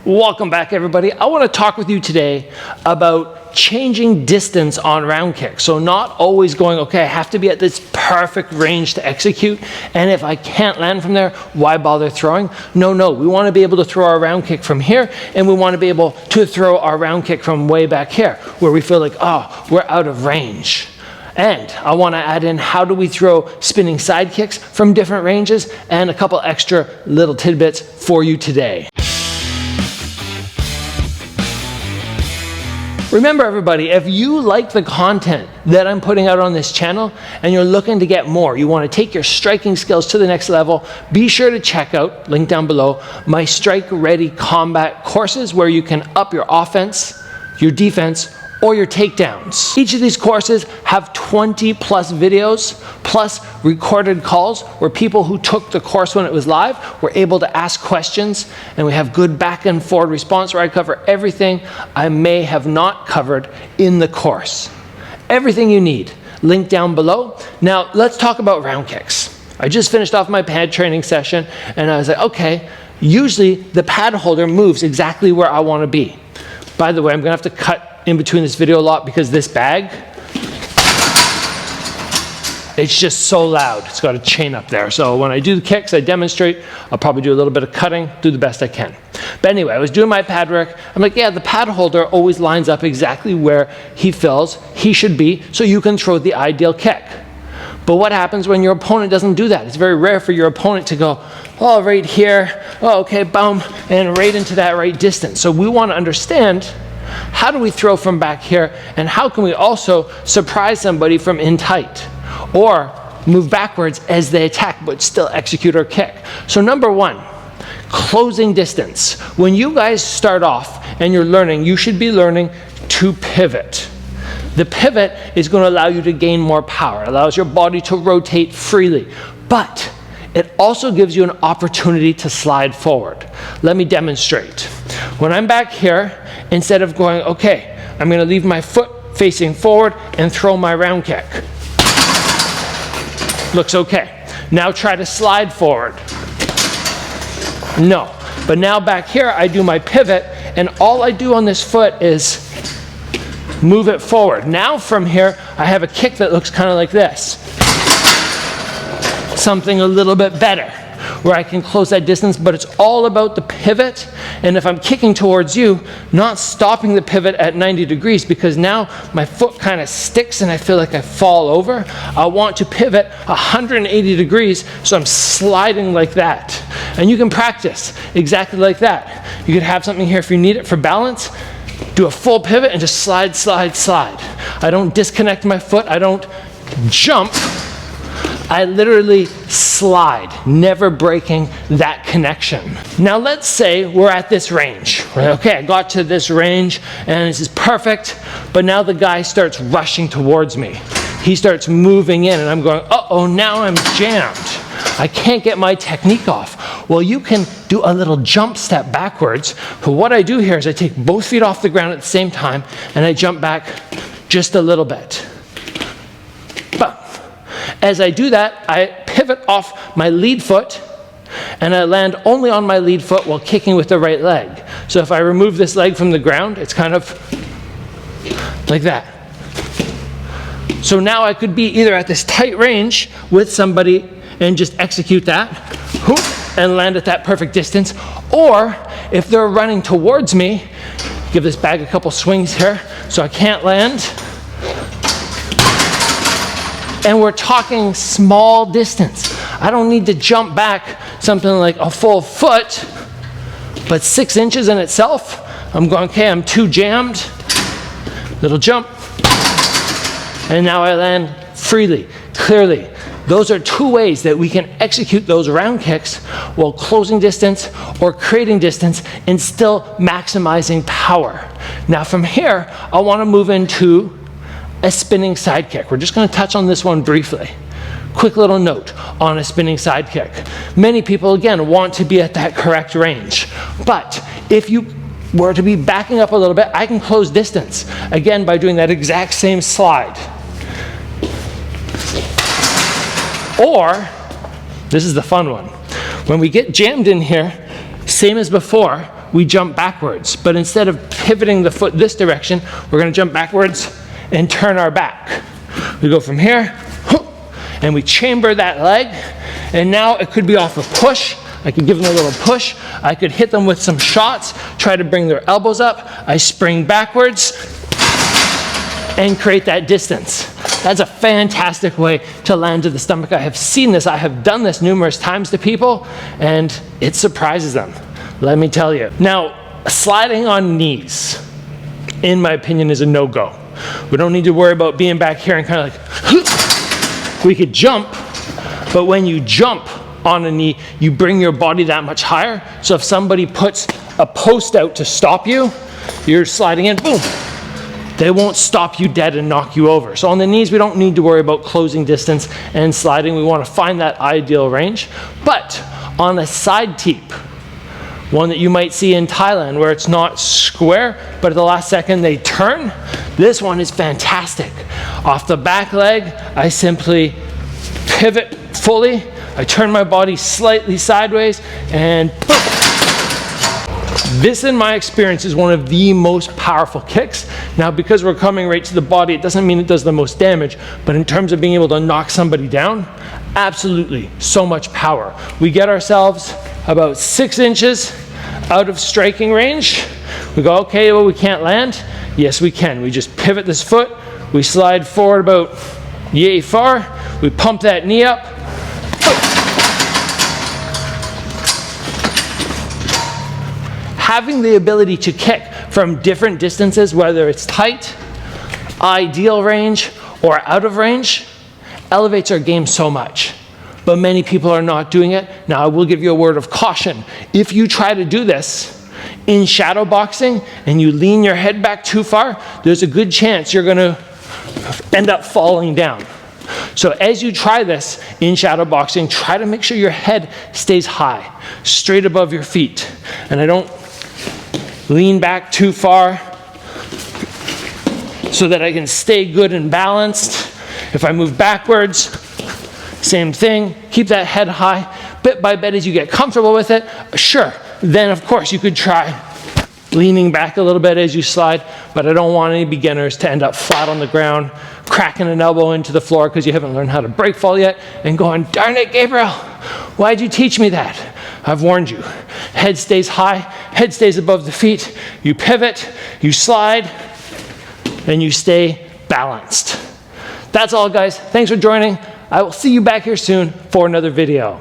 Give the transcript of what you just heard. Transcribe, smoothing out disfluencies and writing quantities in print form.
Welcome back, everybody. I want to talk with you today about changing distance on round kicks. So not always going, okay, I have to be at this perfect range to execute, and if I can't land from there, why bother throwing? No, we want to be able to throw our round kick from here, and we want to be able to throw our round kick from way back here, where we feel like, oh, we're out of range. And I want to add in how do we throw spinning side kicks from different ranges, and a couple extra little tidbits for you today. Remember, everybody, if you like the content that I'm putting out on this channel and you're looking to get more, you want to take your striking skills to the next level, be sure to check out, link down below, my Strike Ready Combat courses where you can up your offense, your defense, or your takedowns. Each of these courses have 20 plus videos, plus recorded calls where people who took the course when it was live were able to ask questions, and we have good back and forward response where I cover everything I may have not covered in the course. Everything you need, link down below. Now, let's talk about round kicks. I just finished off my pad training session, and I was like, okay, usually the pad holder moves exactly where I want to be. By the way, I'm gonna have to cut in between this video a lot because this bag, it's just so loud. It's got a chain up there. So when I do the kicks, I demonstrate. I'll probably do a little bit of cutting, do the best I can. But anyway, I was doing my pad work. I'm like, yeah, the pad holder always lines up exactly where he feels he should be so you can throw the ideal kick. But what happens when your opponent doesn't do that? It's very rare for your opponent to go, oh, right here, oh, okay, boom, and right into that right distance. So we want to understand, how do we throw from back here, and how can we also surprise somebody from in tight or move backwards as they attack but still execute our kick? So number one, closing distance. When you guys start off and you're learning, you should be learning to pivot. The pivot is going to allow you to gain more power. It allows your body to rotate freely, but it also gives you an opportunity to slide forward. Let me demonstrate. When I'm back here, instead of going, okay, I'm going to leave my foot facing forward and throw my round kick. Looks okay. Now try to slide forward. No. But now back here, I do my pivot, and all I do on this foot is move it forward. Now from here, I have a kick that looks kind of like this. Something a little bit better, where I can close that distance, but it's all about the pivot. And if I'm kicking towards you, not stopping the pivot at 90 degrees, because now my foot kind of sticks and I feel like I fall over. I want to pivot 180 degrees, so I'm sliding like that. And you can practice exactly like that. You could have something here if you need it for balance. Do a full pivot and just slide, slide, slide. I don't disconnect my foot. I don't jump. I literally slide, never breaking that connection. Now let's say we're at this range. Okay, I got to this range and this is perfect, but now the guy starts rushing towards me. He starts moving in and I'm going, uh-oh, now I'm jammed. I can't get my technique off. Well, you can do a little jump step backwards. But what I do here is I take both feet off the ground at the same time and I jump back just a little bit. As I do that, I pivot off my lead foot and I land only on my lead foot while kicking with the right leg. So if I remove this leg from the ground, it's kind of like that. So now I could be either at this tight range with somebody and just execute that, and land at that perfect distance, or if they're running towards me, give this bag a couple swings here so I can't land. And we're talking small distance. I don't need to jump back something like a full foot, but 6 inches in itself. I'm going, okay, I'm too jammed. Little jump. And now I land freely, clearly. Those are two ways that we can execute those round kicks while closing distance or creating distance and still maximizing power. Now from here, I want to move into a spinning side kick. We're just going to touch on this one briefly. Quick little note on a spinning side kick. Many people, again, want to be at that correct range. But if you were to be backing up a little bit, I can close distance, again, by doing that exact same slide. Or, this is the fun one. When we get jammed in here, same as before, we jump backwards. But instead of pivoting the foot this direction, we're gonna jump backwards and turn our back. We go from here, and we chamber that leg, and now it could be off a push. I could give them a little push. I could hit them with some shots, try to bring their elbows up. I spring backwards and create that distance. That's a fantastic way to land to the stomach. I have seen this. I have done this numerous times to people, and it surprises them, let me tell you. Now, sliding on knees, in my opinion, is a no-go. We don't need to worry about being back here and kind of like, we could jump, but when you jump on a knee, you bring your body that much higher. So if somebody puts a post out to stop you, you're sliding in, boom. They won't stop you dead and knock you over. So on the knees, we don't need to worry about closing distance and sliding. We want to find that ideal range. But on a side teep, one that you might see in Thailand where it's not square, but at the last second they turn, this one is fantastic. Off the back leg, I simply pivot fully. I turn my body slightly sideways and boom. This, in my experience, is one of the most powerful kicks. Now, because we're coming right to the body, it doesn't mean it does the most damage, but in terms of being able to knock somebody down, absolutely, so much power. We get ourselves about 6 inches out of striking range. We go, okay, well, we can't land. Yes, we can. We just pivot this foot. We slide forward about yay far. We pump that knee up. Having the ability to kick from different distances, whether it's tight, ideal range, or out of range, elevates our game so much. But many people are not doing it. Now, I will give you a word of caution. If you try to do this in shadow boxing and you lean your head back too far, there's a good chance you're gonna end up falling down. So as you try this in shadow boxing, try to make sure your head stays high, straight above your feet. And I don't lean back too far so that I can stay good and balanced. If I move backwards, same thing, keep that head high. Bit by bit as you get comfortable with it, sure, then of course you could try leaning back a little bit as you slide, but I don't want any beginners to end up flat on the ground, cracking an elbow into the floor because you haven't learned how to break fall yet, and going, darn it, Gabriel, why'd you teach me that? I've warned you. Head stays high, head stays above the feet, you pivot, you slide, and you stay balanced. That's all, guys. Thanks for joining. I will see you back here soon for another video.